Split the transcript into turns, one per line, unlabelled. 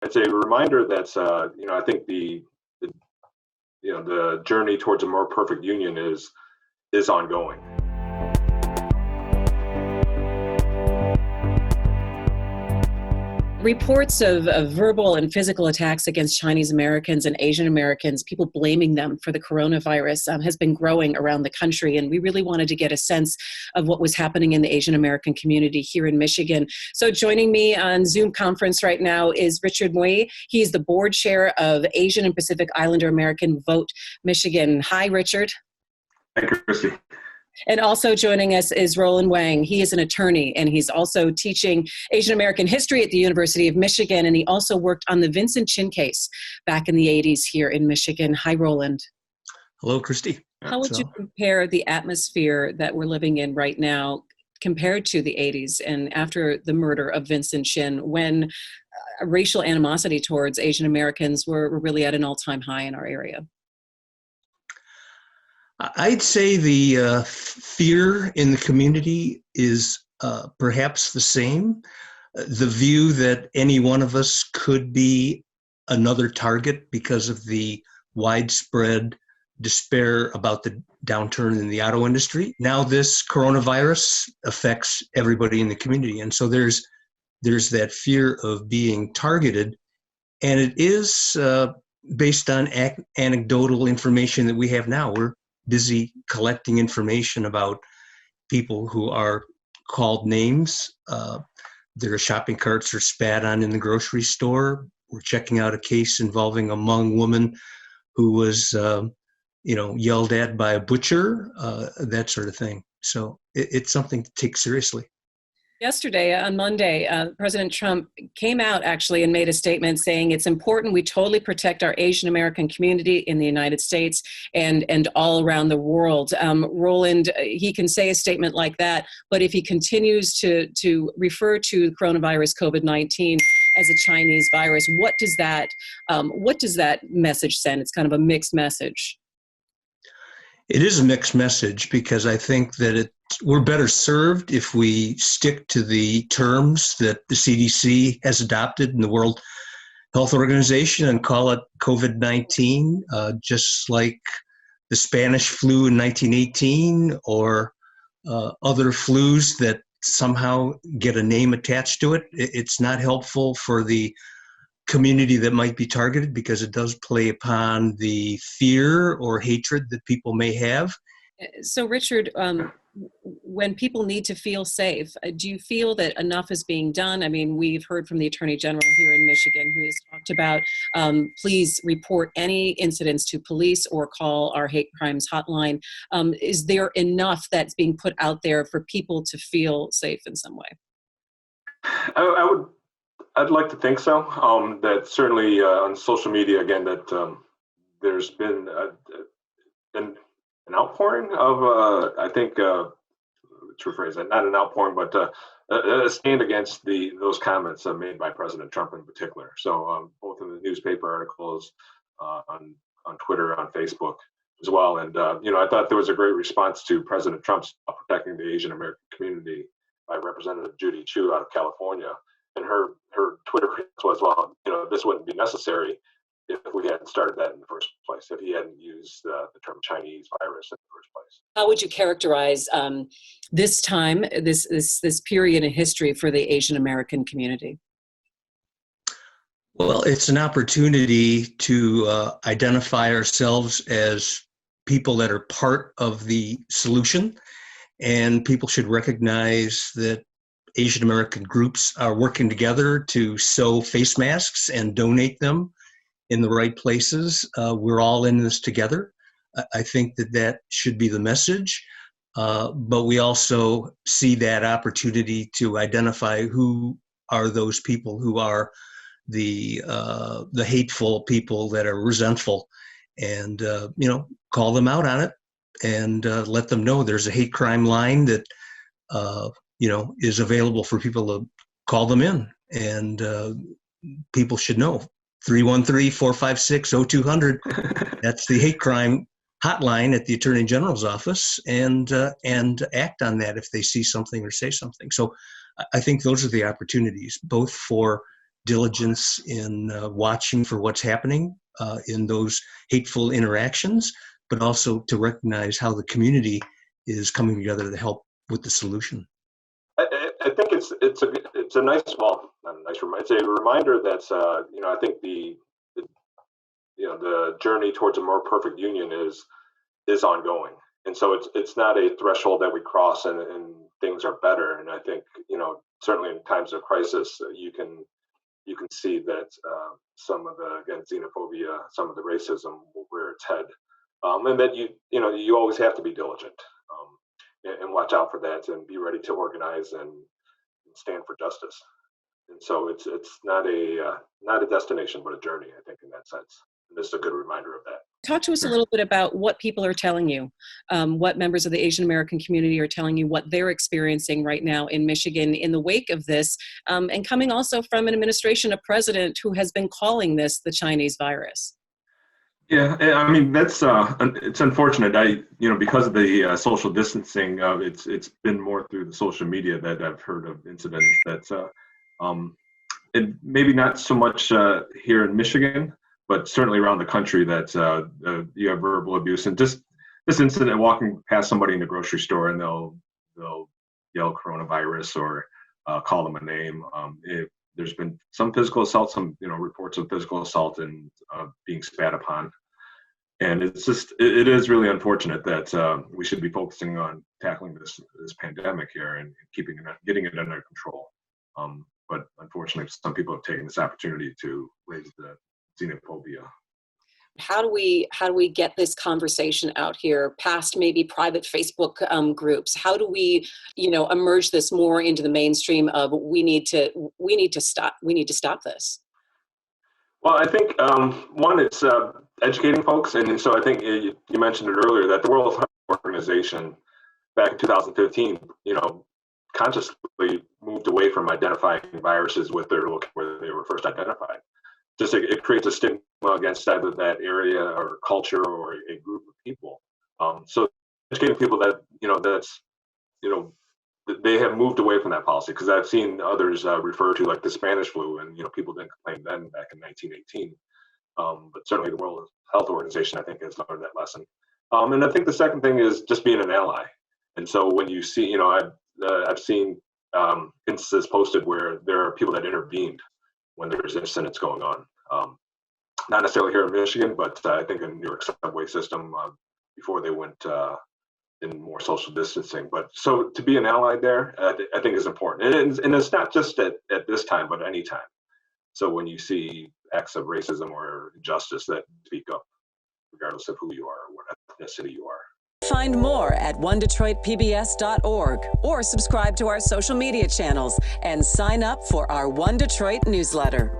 it's a reminder that I think the journey towards a more perfect union is ongoing.
Reports of verbal and physical attacks against Chinese Americans and Asian Americans, people blaming them for the coronavirus, has been growing around the country. And we really wanted to get a sense of what was happening in the Asian American community here in Michigan. So joining me on Zoom conference right now is Richard Mui. He's the board chair of Asian and Pacific Islander American Vote Michigan. Hi, Richard.
Thank you, Christy.
And also joining us is Ronald Hwang. He is an attorney, and he's also teaching Asian American history at the University of Michigan, and he also worked on the Vincent Chin case back in the 80s here in Michigan. Hi, Roland.
Hello, Christy.
How would you compare the atmosphere that we're living in right now compared to the 80s and after the murder of Vincent Chin, when racial animosity towards Asian Americans were really at an all-time high in our area?
I'd say the fear in the community is perhaps the same. The view that any one of us could be another target because of the widespread despair about the downturn in the auto industry. Now this coronavirus affects everybody in the community. And so there's that fear of being targeted. And it is based on anecdotal information that we have now. We're busy collecting information about people who are called names. Their shopping carts are spat on in the grocery store. We're checking out a case involving a Hmong woman who was, yelled at by a butcher, that sort of thing. So it's something to take seriously.
Yesterday, on Monday, President Trump came out actually and made a statement saying it's important we totally protect our Asian American community in the United States and all around the world. Roland, he can say a statement like that, but if he continues to refer to coronavirus COVID-19 as a Chinese virus, what does that message send? It's kind of a mixed message.
It is a mixed message because I think that we're better served if we stick to the terms that the CDC has adopted in the World Health Organization and call it COVID-19, just like the Spanish flu in 1918 or other flus that somehow get a name attached to it. It's not helpful for the community that might be targeted because it does play upon the fear or hatred that people may have.
So, Richard, when people need to feel safe, do you feel that enough is being done? I mean, we've heard from the Attorney General here in Michigan who has talked about please report any incidents to police or call our hate crimes hotline. Is there enough that's being put out there for people to feel safe in some way?
I'd like to think so. That certainly on social media, again, that there's been an outpouring of, I think, to rephrase that, not an outpouring, but a stand against those comments made by President Trump in particular. So both in the newspaper articles, on Twitter, on Facebook as well. And, I thought there was a great response to President Trump's protecting the Asian American community by Representative Judy Chu out of California. And her Twitter was, well, this wouldn't be necessary if we hadn't started that in the first place, if he hadn't used the term Chinese virus in the first place.
How would you characterize this time, this period in history for the Asian American community?
Well, it's an opportunity to identify ourselves as people that are part of the solution, and people should recognize that Asian American groups are working together to sew face masks and donate them in the right places. We're all in this together. I think that should be the message. But we also see that opportunity to identify who are those people who are the hateful people that are resentful, and call them out on it and let them know there's a hate crime line that is available for people to call them in, and people should know 313-456-0200. That's the hate crime hotline at the Attorney General's office, and act on that if they see something or say something. So I think those are the opportunities, both for diligence in watching for what's happening in those hateful interactions, but also to recognize how the community is coming together to help with the solution.
I think it's a nice, well, not a nice reminder. It's a reminder that I think the journey towards a more perfect union is ongoing, and so it's not a threshold that we cross and things are better. And I think certainly in times of crisis, you can see that some of the, again, xenophobia, some of the racism will rear its head, and that you always have to be diligent and watch out for that and be ready to organize and stand for justice. And so it's not a destination, but a journey, I think, in that sense. And this is a good reminder of that.
Talk to us a little bit about what people are telling you, what members of the Asian American community are telling you, what they're experiencing right now in Michigan in the wake of this, and coming also from an administration, a president who has been calling this the Chinese virus.
Yeah, I mean, that's it's unfortunate. Because of the social distancing, it's been more through the social media that I've heard of incidents that, and maybe not so much here in Michigan, but certainly around the country that you have verbal abuse. And just this incident, walking past somebody in the grocery store and they'll yell coronavirus or call them a name. There's been some physical assault, some reports of physical assault and being spat upon. And it is really unfortunate that we should be focusing on tackling this pandemic here and getting it under control. But unfortunately, some people have taken this opportunity to raise the xenophobia.
How do we get this conversation out here past maybe private Facebook groups? How do we, emerge this more into the mainstream of we need to stop this?
Well, I think one, it's educating folks, and so I think you mentioned it earlier that the World Health Organization back in 2015, consciously moved away from identifying viruses with their location where they were first identified. Just it creates a stigma against either that area or culture or a group of people. So educating people that they have moved away from that policy, because I've seen others refer to like the Spanish flu, and people didn't complain then back in 1918. But certainly the World Health Organization, I think, has learned that lesson. And I think the second thing is just being an ally. And so when you see, I've seen instances posted where there are people that intervened when there's incidents going on. Not necessarily here in Michigan, but I think in New York subway system before they went in more social distancing. But so to be an ally there, I think is important. And it's not just at this time, but any time. So when you see acts of racism or injustice, that speak up, regardless of who you are or what ethnicity you are.
Find more at onedetroitpbs.org or subscribe to our social media channels and sign up for our One Detroit newsletter.